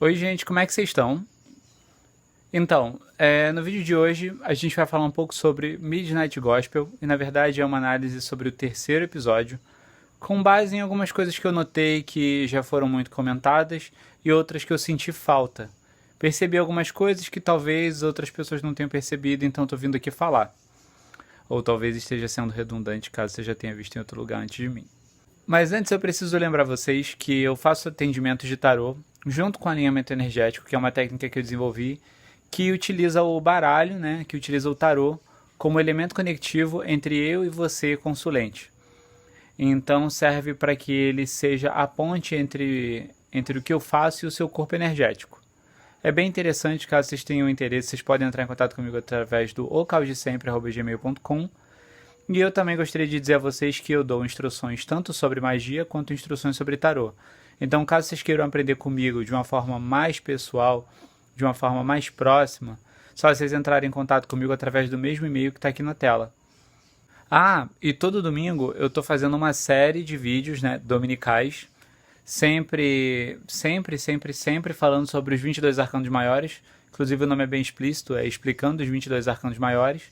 Oi, gente, como é que vocês estão? Então, no vídeo de hoje a gente vai falar um pouco sobre Midnight Gospel e, na verdade, é uma análise sobre o terceiro episódio, com base em algumas coisas que eu notei que já foram muito comentadas e outras que eu senti falta. Percebi algumas coisas que talvez outras pessoas não tenham percebido, então estou vindo aqui falar. Ou talvez esteja sendo redundante caso você já tenha visto em outro lugar antes de mim. Mas antes eu preciso lembrar vocês que eu faço atendimentos de tarô junto com alinhamento energético, que é uma técnica que eu desenvolvi, que utiliza o baralho, né, que utiliza o tarô como elemento conectivo entre eu e você, consulente. Então serve para que ele seja a ponte entre o que eu faço e o seu corpo energético. É bem interessante, caso vocês tenham interesse, vocês podem entrar em contato comigo através do ocaldesempre@gmail.com. E eu também gostaria de dizer a vocês que eu dou instruções tanto sobre magia quanto instruções sobre tarô. Então, caso vocês queiram aprender comigo de uma forma mais pessoal, de uma forma mais próxima, só vocês entrarem em contato comigo através do mesmo e-mail que está aqui na tela. Ah, e todo domingo eu estou fazendo uma série de vídeos, né, dominicais, sempre falando sobre os 22 arcanos maiores. Inclusive o nome é bem explícito, é explicando os 22 arcanos maiores.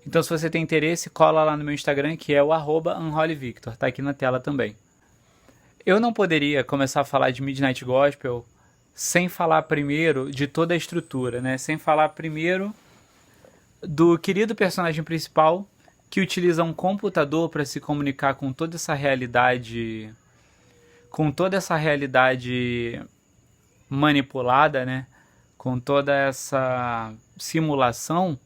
Então se você tem interesse, cola lá no meu Instagram, que é o @unholyvictor, tá aqui na tela também. Eu não poderia começar a falar de Midnight Gospel sem falar primeiro de toda a estrutura, né? Sem falar primeiro do querido personagem principal que utiliza um computador para se comunicar com toda essa realidade manipulada, né? Com toda essa simulação,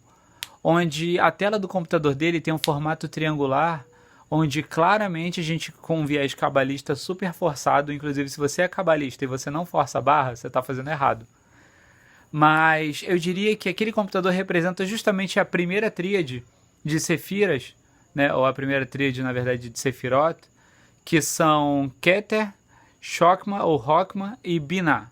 onde a tela do computador dele tem um formato triangular, onde claramente a gente, com um viés cabalista super forçado, inclusive se você é cabalista e você não força a barra, você está fazendo errado. Mas eu diria que aquele computador representa justamente a primeira tríade de Sefiras, né, ou a primeira tríade, na verdade, de Sefirot, que são Keter, Chokmah ou Rokhmah e Binah.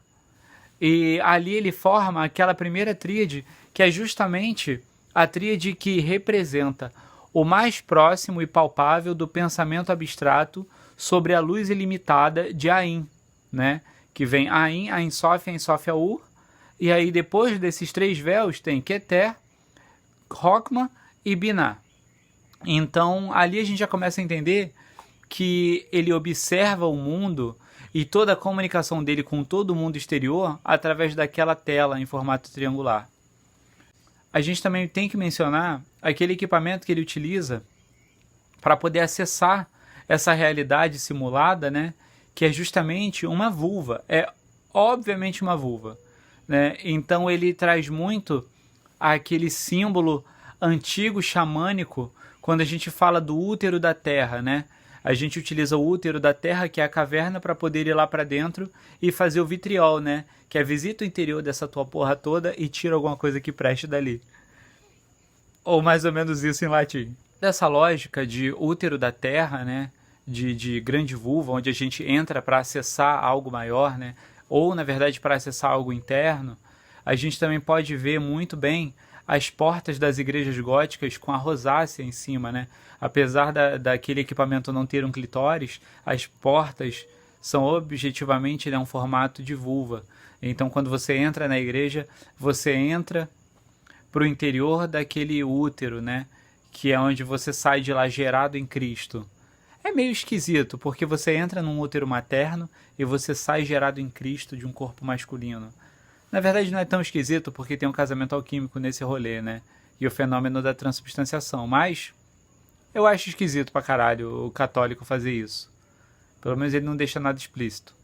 E ali ele forma aquela primeira tríade, que é justamente a tríade que representa o mais próximo e palpável do pensamento abstrato sobre a luz ilimitada de Ain, né? Que vem Ain, Ain Sof, Ain Sof Aur, e aí depois desses três véus tem Keter, Rokhmah e Binah. Então ali a gente já começa a entender que ele observa o mundo e toda a comunicação dele com todo o mundo exterior através daquela tela em formato triangular. A gente também tem que mencionar aquele equipamento que ele utiliza para poder acessar essa realidade simulada, né? Que é justamente uma vulva. É obviamente uma vulva, né? Então ele traz muito aquele símbolo antigo xamânico quando a gente fala do útero da terra, né? A gente utiliza o útero da terra, que é a caverna, para poder ir lá para dentro e fazer o vitriol, né? Que é visita o interior dessa tua porra toda e tira alguma coisa que preste dali. Ou mais ou menos isso em latim. Dessa lógica de útero da terra, né? De grande vulva, onde a gente entra para acessar algo maior, né? Ou, na verdade, para acessar algo interno, a gente também pode ver muito bem as portas das igrejas góticas com a rosácea em cima, né? Apesar daquele equipamento não ter um clitóris, as portas são objetivamente, né, um formato de vulva. Então, quando você entra na igreja, você entra para o interior daquele útero, né? Que é onde você sai de lá gerado em Cristo. É meio esquisito, porque você entra num útero materno e você sai gerado em Cristo de um corpo masculino. Na verdade não é tão esquisito porque tem um casamento alquímico nesse rolê, né? E o fenômeno da transubstanciação. Mas eu acho esquisito pra caralho o católico fazer isso. Pelo menos ele não deixa nada explícito.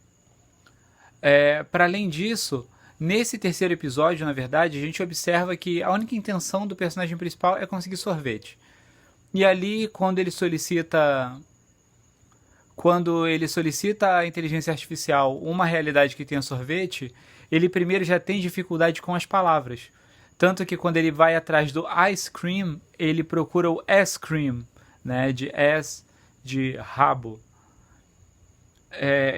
Para além disso, nesse terceiro episódio, na verdade, a gente observa que a única intenção do personagem principal é conseguir sorvete. E ali, quando ele solicita a inteligência artificial uma realidade que tenha sorvete, ele primeiro já tem dificuldade com as palavras. Tanto que quando ele vai atrás do ice cream, ele procura o ass cream, né? De ass, de rabo.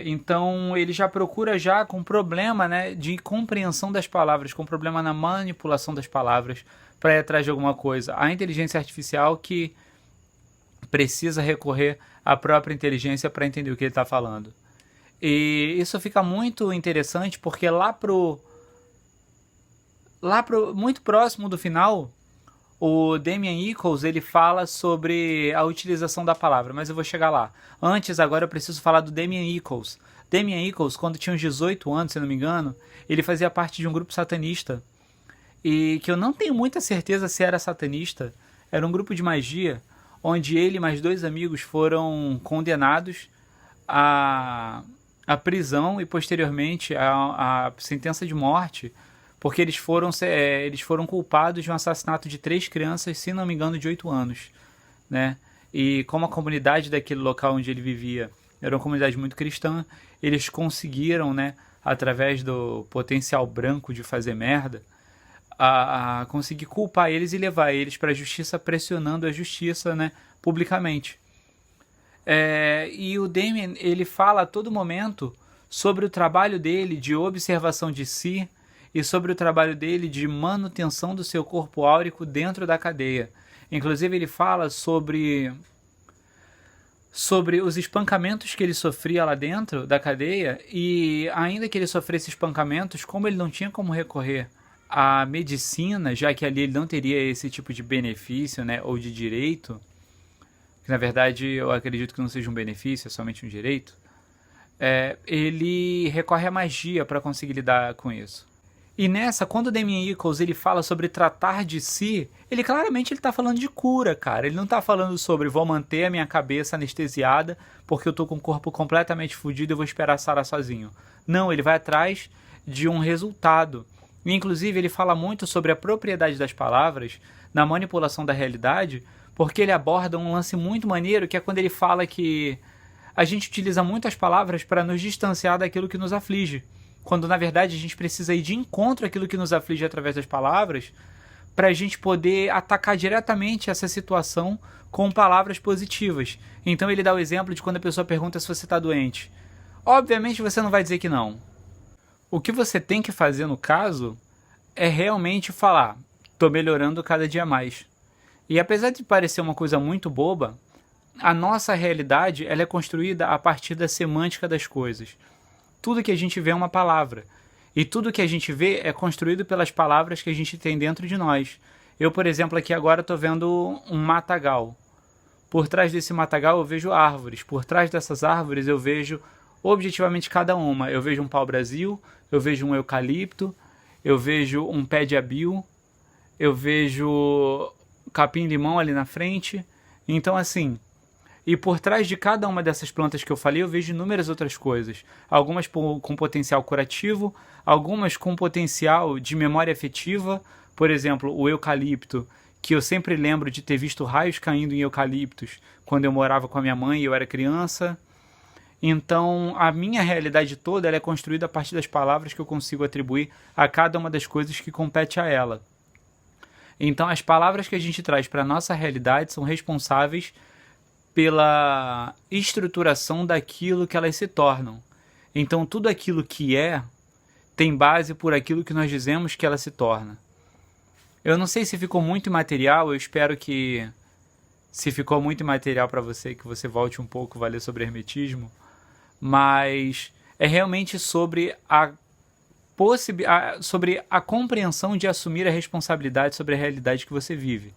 Então ele já procura já com problema, né, de compreensão das palavras, com problema na manipulação das palavras para ir atrás de alguma coisa. A inteligência artificial que precisa recorrer à própria inteligência para entender o que ele está falando. E isso fica muito interessante porque muito próximo do final, o Damien Echols, ele fala sobre a utilização da palavra, mas eu vou chegar lá. Antes, agora eu preciso falar do Damien Echols. Damien Echols, quando tinha uns 18 anos, se não me engano, ele fazia parte de um grupo satanista, e que eu não tenho muita certeza se era satanista. Era um grupo de magia, onde ele e mais 2 amigos foram condenados à prisão e posteriormente à sentença de morte, porque eles foram culpados de um assassinato de 3 crianças, se não me engano, de 8 anos, né? E como a comunidade daquele local onde ele vivia era uma comunidade muito cristã, eles conseguiram, né, através do potencial branco de fazer merda, a conseguir culpar eles e levar eles para a justiça, pressionando a justiça, né, publicamente. E o Damien, ele fala a todo momento sobre o trabalho dele de observação de si e sobre o trabalho dele de manutenção do seu corpo áurico dentro da cadeia. Inclusive ele fala sobre os espancamentos que ele sofria lá dentro da cadeia, e ainda que ele sofresse espancamentos, como ele não tinha como recorrer à medicina, já que ali ele não teria esse tipo de benefício, né, ou de direito, que na verdade eu acredito que não seja um benefício, é somente um direito, ele recorre à magia para conseguir lidar com isso. E nessa, quando o Damien Echols ele fala sobre tratar de si, ele claramente está falando de cura, cara. Ele não está falando sobre vou manter a minha cabeça anestesiada porque eu tô com o corpo completamente fudido e vou esperar sarar sozinho. Não, ele vai atrás de um resultado. E, inclusive, ele fala muito sobre a propriedade das palavras na manipulação da realidade, porque ele aborda um lance muito maneiro, que é quando ele fala que a gente utiliza muito as palavras para nos distanciar daquilo que nos aflige, quando na verdade a gente precisa ir de encontro àquilo que nos aflige através das palavras, para a gente poder atacar diretamente essa situação com palavras positivas. Então ele dá o exemplo de quando a pessoa pergunta se você está doente. Obviamente você não vai dizer que não. O que você tem que fazer no caso é realmente falar: estou melhorando cada dia mais. E apesar de parecer uma coisa muito boba, a nossa realidade ela é construída a partir da semântica das coisas. Tudo que a gente vê é uma palavra. E tudo que a gente vê é construído pelas palavras que a gente tem dentro de nós. Eu, por exemplo, aqui agora estou vendo um matagal. Por trás desse matagal eu vejo árvores. Por trás dessas árvores eu vejo objetivamente cada uma. Eu vejo um pau-brasil, eu vejo um eucalipto, eu vejo um pé de abil, eu vejo capim-limão ali na frente. Então, assim, e por trás de cada uma dessas plantas que eu falei, eu vejo inúmeras outras coisas. Algumas com potencial curativo, algumas com potencial de memória afetiva. Por exemplo, o eucalipto, que eu sempre lembro de ter visto raios caindo em eucaliptos quando eu morava com a minha mãe e eu era criança. Então, a minha realidade toda ela é construída a partir das palavras que eu consigo atribuir a cada uma das coisas que compete a ela. Então, as palavras que a gente traz para a nossa realidade são responsáveis pela estruturação daquilo que elas se tornam. Então, tudo aquilo que tem base por aquilo que nós dizemos que ela se torna. Eu não sei se ficou muito imaterial, eu espero que, se ficou muito imaterial para você, que você volte um pouco a ler sobre hermetismo, mas é realmente sobre sobre a compreensão de assumir a responsabilidade sobre a realidade que você vive.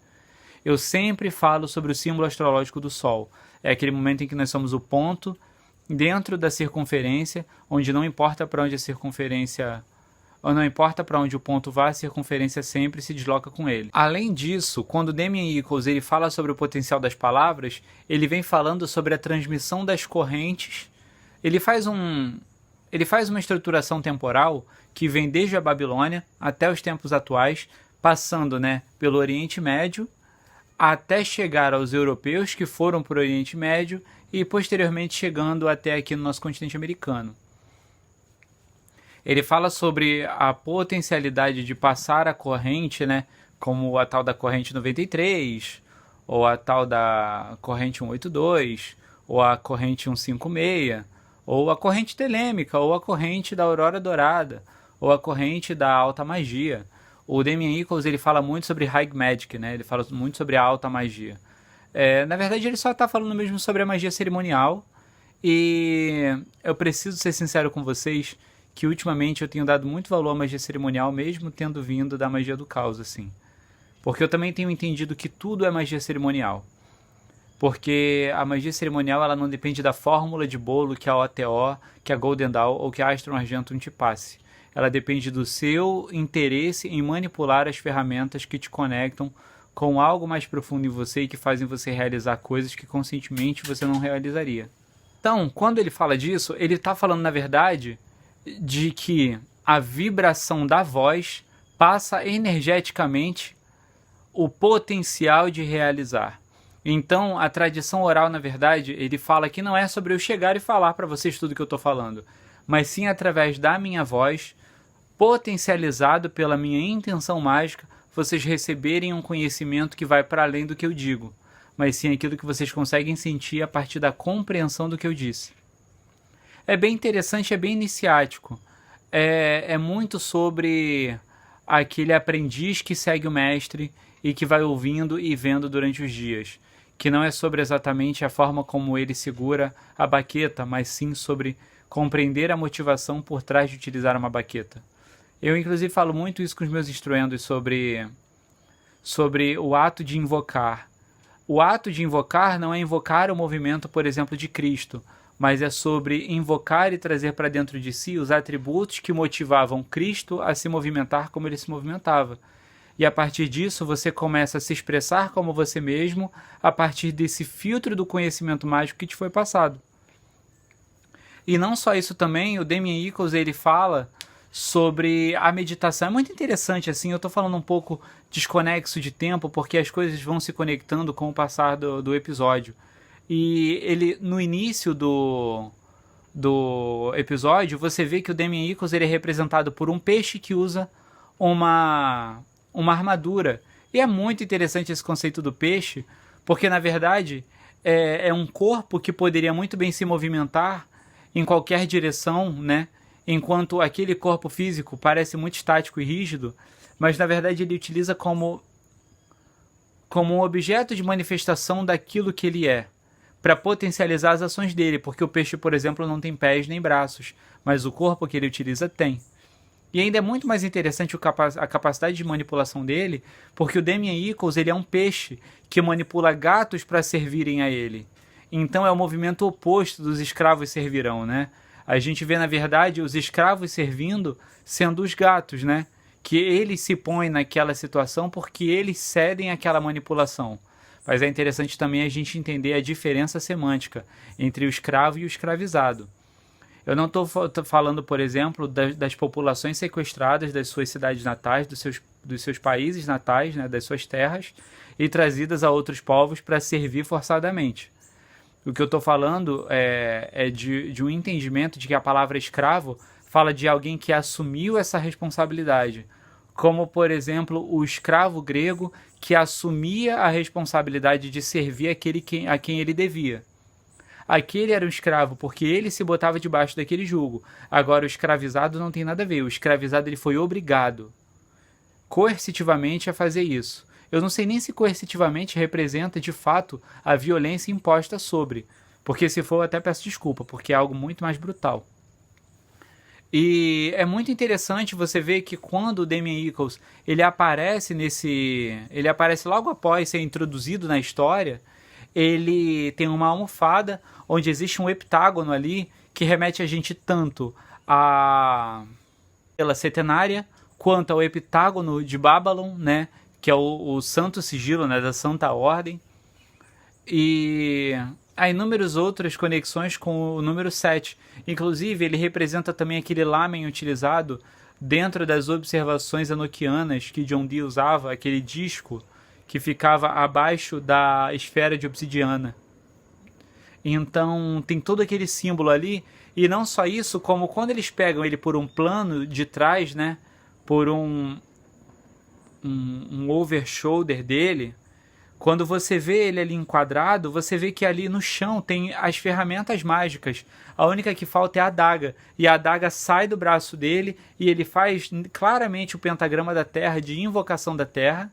Eu sempre falo sobre o símbolo astrológico do Sol. É aquele momento em que nós somos o ponto dentro da circunferência, onde não importa para onde a circunferência, ou não importa para onde o ponto vá, a circunferência sempre se desloca com ele. Além disso, quando Damien Echols ele fala sobre o potencial das palavras, ele vem falando sobre a transmissão das correntes. Ele faz uma estruturação temporal que vem desde a Babilônia até os tempos atuais, passando, né, pelo Oriente Médio, até chegar aos europeus que foram para o Oriente Médio e posteriormente chegando até aqui no nosso continente americano. Ele fala sobre a potencialidade de passar a corrente, né, como a tal da corrente 93, ou a tal da corrente 182, ou a corrente 156, ou a corrente telêmica, ou a corrente da aurora dourada, ou a corrente da alta magia. O Damien Echols ele fala muito sobre High Magic, né? Ele fala muito sobre a alta magia. Na verdade, ele só está falando mesmo sobre a magia cerimonial E eu preciso ser sincero com vocês que ultimamente eu tenho dado muito valor à magia cerimonial, mesmo tendo vindo da magia do caos, assim. Porque eu também tenho entendido que tudo é magia cerimonial. Porque a magia cerimonial ela não depende da fórmula de bolo que a OTO, que a Golden Dawn ou que a Astrum Argentum te passe. Ela depende do seu interesse em manipular as ferramentas que te conectam com algo mais profundo em você e que fazem você realizar coisas que conscientemente você não realizaria. Então, quando ele fala disso, ele está falando, na verdade, de que a vibração da voz passa energeticamente o potencial de realizar. Então, a tradição oral, na verdade, ele fala que não é sobre eu chegar e falar para vocês tudo que eu estou falando, mas sim através da minha voz, potencializado pela minha intenção mágica, vocês receberem um conhecimento que vai para além do que eu digo, mas sim aquilo que vocês conseguem sentir a partir da compreensão do que eu disse. É bem interessante, é bem iniciático. É muito sobre aquele aprendiz que segue o mestre e que vai ouvindo e vendo durante os dias. Que não é sobre exatamente a forma como ele segura a baqueta, mas sim sobre compreender a motivação por trás de utilizar uma baqueta. Eu, inclusive, falo muito isso com os meus instruendos sobre o ato de invocar. O ato de invocar não é invocar o movimento, por exemplo, de Cristo, mas é sobre invocar e trazer para dentro de si os atributos que motivavam Cristo a se movimentar como ele se movimentava. E a partir disso você começa a se expressar como você mesmo a partir desse filtro do conhecimento mágico que te foi passado. E não só isso também, o Damien Echols ele fala sobre a meditação. É muito interessante, assim, eu estou falando um pouco desconexo de tempo, porque as coisas vão se conectando com o passar do episódio. E ele, no início do episódio, você vê que o Damien Echols ele é representado por um peixe que usa uma armadura. E é muito interessante esse conceito do peixe, porque na verdade é um corpo que poderia muito bem se movimentar em qualquer direção, né? Enquanto aquele corpo físico parece muito estático e rígido, mas na verdade ele utiliza como um objeto de manifestação daquilo que ele é, para potencializar as ações dele, porque o peixe, por exemplo, não tem pés nem braços, mas o corpo que ele utiliza tem. E ainda é muito mais interessante a capacidade de manipulação dele, porque o Damien Echols ele é um peixe que manipula gatos para servirem a ele. Então é o movimento oposto dos escravos servirão, né? A gente vê, na verdade, os escravos servindo sendo os gatos, né? Que eles se põem naquela situação porque eles cedem àquela manipulação. Mas é interessante também a gente entender a diferença semântica entre o escravo e o escravizado. Eu não estou falando, por exemplo, das populações sequestradas das suas cidades natais, dos seus países natais, né, das suas terras, e trazidas a outros povos para servir forçadamente. O que eu estou falando é de um entendimento de que a palavra escravo fala de alguém que assumiu essa responsabilidade. Como, por exemplo, o escravo grego que assumia a responsabilidade de servir a quem ele devia. Aquele era um escravo porque ele se botava debaixo daquele jugo. Agora o escravizado não tem nada a ver. O escravizado ele foi obrigado coercitivamente a fazer isso. Eu não sei nem se coercitivamente representa de fato a violência imposta sobre. Porque se for, eu até peço desculpa, porque é algo muito mais brutal. E é muito interessante você ver que quando o Damien Echols ele aparece logo após ser introduzido na história, ele tem uma almofada onde existe um heptágono ali que remete a gente tanto pela setenária quanto ao heptágono de Babylon, né, que é o santo sigilo, né, da Santa Ordem, e há inúmeras outras conexões com o número 7. Inclusive, ele representa também aquele lamen utilizado dentro das observações enoquianas que John Dee usava, aquele disco que ficava abaixo da esfera de obsidiana. Então, tem todo aquele símbolo ali, e não só isso, como quando eles pegam ele por um plano de trás, né, por um over-shoulder dele, quando você vê ele ali enquadrado, você vê que ali no chão tem as ferramentas mágicas. A única que falta é a adaga. E a adaga sai do braço dele e ele faz claramente o pentagrama da terra, de invocação da terra,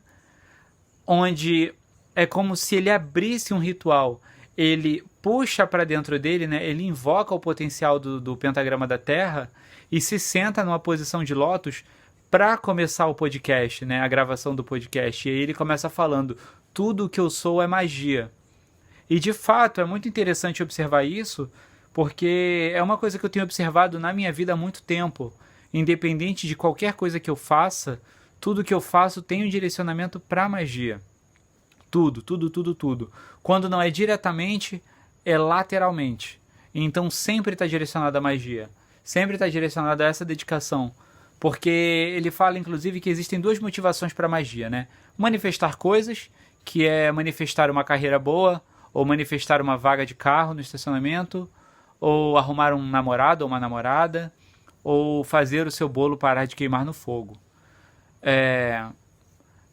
onde é como se ele abrisse um ritual. Ele puxa para dentro dele, né? Ele invoca o potencial do pentagrama da Terra e se senta numa posição de lótus para começar o podcast, né? A gravação do podcast. E aí ele começa falando: tudo que eu sou é magia. E de fato é muito interessante observar isso, porque é uma coisa que eu tenho observado na minha vida há muito tempo. Independente de qualquer coisa que eu faça, tudo que eu faço tem um direcionamento para magia. Tudo, tudo, tudo, tudo. Quando não é diretamente, é lateralmente. Então sempre está direcionado à magia. Sempre está direcionado a essa dedicação. Porque ele fala, inclusive, que existem duas motivações para magia, né? Manifestar coisas, que é manifestar uma carreira boa, ou manifestar uma vaga de carro no estacionamento, ou arrumar um namorado ou uma namorada, ou fazer o seu bolo parar de queimar no fogo.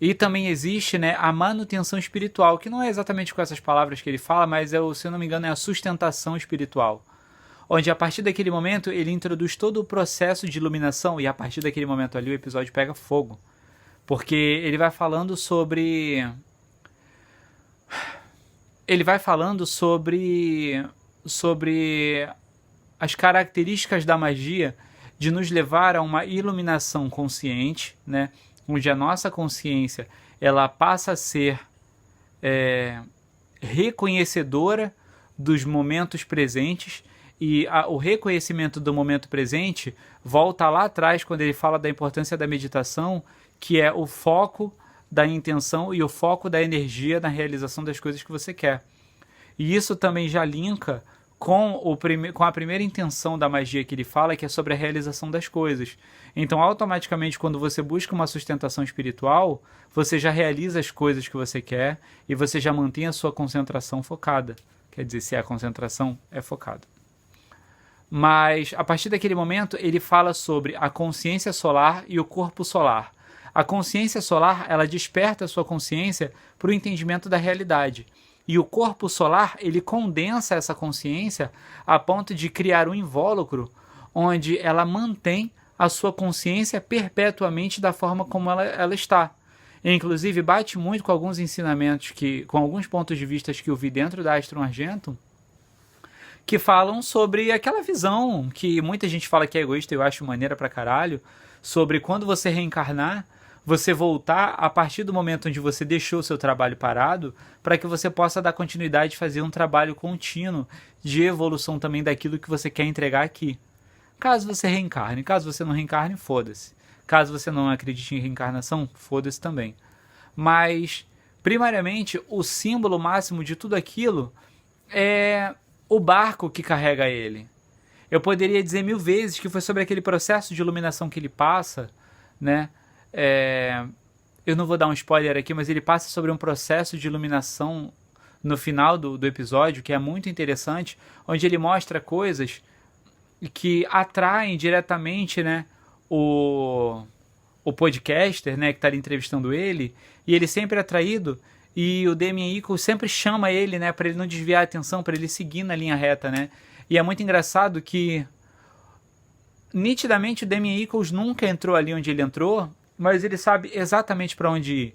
E também existe, né, a manutenção espiritual, que não é exatamente com essas palavras que ele fala, mas, se eu não me engano, é a sustentação espiritual. Onde a partir daquele momento ele introduz todo o processo de iluminação, e a partir daquele momento ali o episódio pega fogo. Porque ele vai falando sobre... sobre as características da magia de nos levar a uma iluminação consciente, né? Onde a nossa consciência ela passa a ser reconhecedora dos momentos presentes, e o reconhecimento do momento presente volta lá atrás quando ele fala da importância da meditação, que é o foco da intenção e o foco da energia na realização das coisas que você quer. E isso também já linka com a primeira intenção da magia que ele fala, que é sobre a realização das coisas. Então, automaticamente, quando você busca uma sustentação espiritual, você já realiza as coisas que você quer e você já mantém a sua concentração focada. Quer dizer, se a concentração é focada. Mas, a partir daquele momento, ele fala sobre a consciência solar e o corpo solar. A consciência solar, ela desperta a sua consciência para o entendimento da realidade. E o corpo solar, ele condensa essa consciência a ponto de criar um invólucro onde ela mantém a sua consciência perpetuamente da forma como ela está. E, inclusive, bate muito com alguns ensinamentos, com alguns pontos de vista que eu vi dentro da Astrum Argentum, que falam sobre aquela visão que muita gente fala que é egoísta, eu acho maneira pra caralho, sobre quando você reencarnar, você voltar a partir do momento onde você deixou o seu trabalho parado, para que você possa dar continuidade e fazer um trabalho contínuo de evolução também daquilo que você quer entregar aqui. Caso você reencarne, caso você não reencarne, foda-se. Caso você não acredite em reencarnação, foda-se também. Mas, primariamente, o símbolo máximo de tudo aquilo é o barco que carrega ele. Eu poderia dizer 1000 vezes que foi sobre aquele processo de iluminação que ele passa, né? Eu não vou dar um spoiler aqui, mas ele passa sobre um processo de iluminação no final do episódio, que é muito interessante, onde ele mostra coisas que atraem diretamente, né, o podcaster, né, que está ali entrevistando ele, e ele sempre é atraído, e o Damien Echols sempre chama ele, né, para ele não desviar a atenção, para ele seguir na linha reta, né, e é muito engraçado que nitidamente o Damien Echols nunca entrou ali onde ele entrou, mas ele sabe exatamente para onde ir.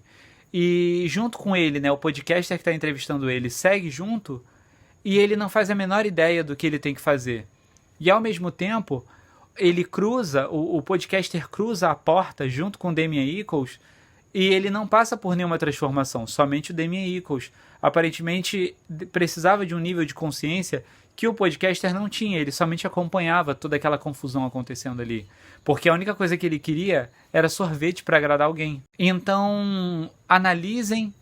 E junto com ele, né, o podcaster que está entrevistando ele segue junto, e ele não faz a menor ideia do que ele tem que fazer. E ao mesmo tempo, ele cruza, o podcaster cruza a porta junto com o Damien Echols, e ele não passa por nenhuma transformação, somente o Damien Echols. Aparentemente precisava de um nível de consciência que o podcaster não tinha, ele somente acompanhava toda aquela confusão acontecendo ali. Porque a única coisa que ele queria era sorvete para agradar alguém. Então, analisem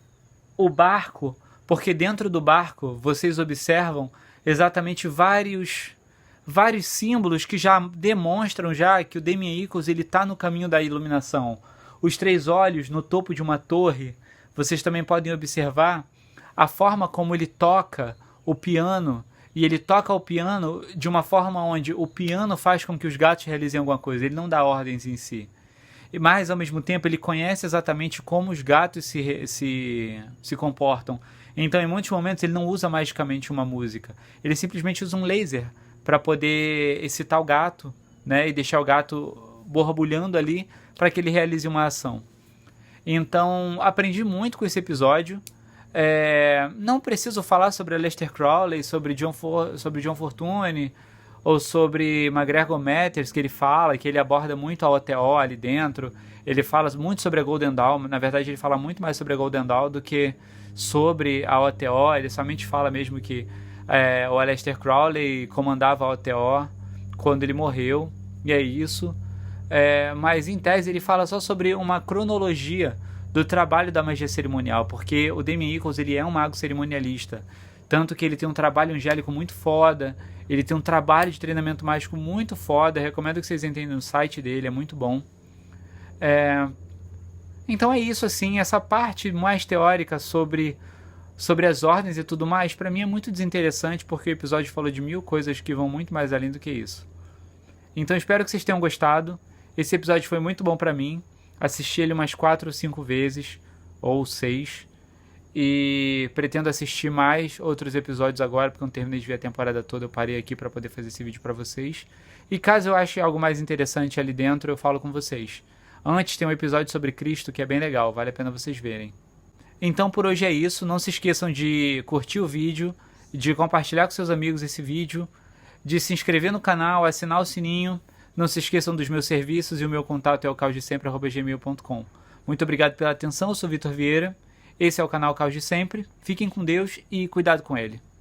o barco, porque dentro do barco vocês observam exatamente vários símbolos que já demonstram já que o Damien Echols está no caminho da iluminação. Os 3 olhos no topo de uma torre, vocês também podem observar a forma como ele toca o piano, e ele toca o piano de uma forma onde o piano faz com que os gatos realizem alguma coisa, ele não dá ordens em si. Mas, ao mesmo tempo, ele conhece exatamente como os gatos se comportam. Então, em muitos momentos, ele não usa magicamente uma música. Ele simplesmente usa um laser para poder excitar o gato, né, e deixar o gato borbulhando ali para que ele realize uma ação. Então, aprendi muito com esse episódio. Não preciso falar sobre Aleister Crowley, sobre John Fortune, ou sobre MacGregor Matters, que ele fala, que ele aborda muito a OTO ali dentro. Ele fala muito sobre a Golden Dawn. Na verdade, ele fala muito mais sobre a Golden Dawn do que sobre a OTO. Ele somente fala mesmo que o Aleister Crowley comandava a OTO quando ele morreu, e é isso. Mas em tese ele fala só sobre uma cronologia do trabalho da magia cerimonial, porque o Damien Echols ele é um mago cerimonialista, tanto que ele tem um trabalho angélico muito foda, ele tem um trabalho de treinamento mágico muito foda. Recomendo que vocês entrem no site dele, é muito bom. Então é isso, assim, essa parte mais teórica sobre as ordens e tudo mais, pra mim é muito desinteressante, porque o episódio falou de 1000 coisas que vão muito mais além do que isso. Então espero que vocês tenham gostado. Esse episódio foi muito bom pra mim. Assisti ele umas 4 ou 5 vezes, ou 6. E pretendo assistir mais outros episódios agora, porque eu não terminei de ver a temporada toda. Eu parei aqui pra poder fazer esse vídeo pra vocês. E caso eu ache algo mais interessante ali dentro, eu falo com vocês. Antes tem um episódio sobre Cristo que é bem legal, vale a pena vocês verem. Então por hoje é isso, não se esqueçam de curtir o vídeo, de compartilhar com seus amigos esse vídeo, de se inscrever no canal, assinar o sininho. Não se esqueçam dos meus serviços e o meu contato é o causdesempre@gmail.com. Muito obrigado pela atenção, eu sou Vitor Vieira, esse é o canal Caus de Sempre, fiquem com Deus e cuidado com ele.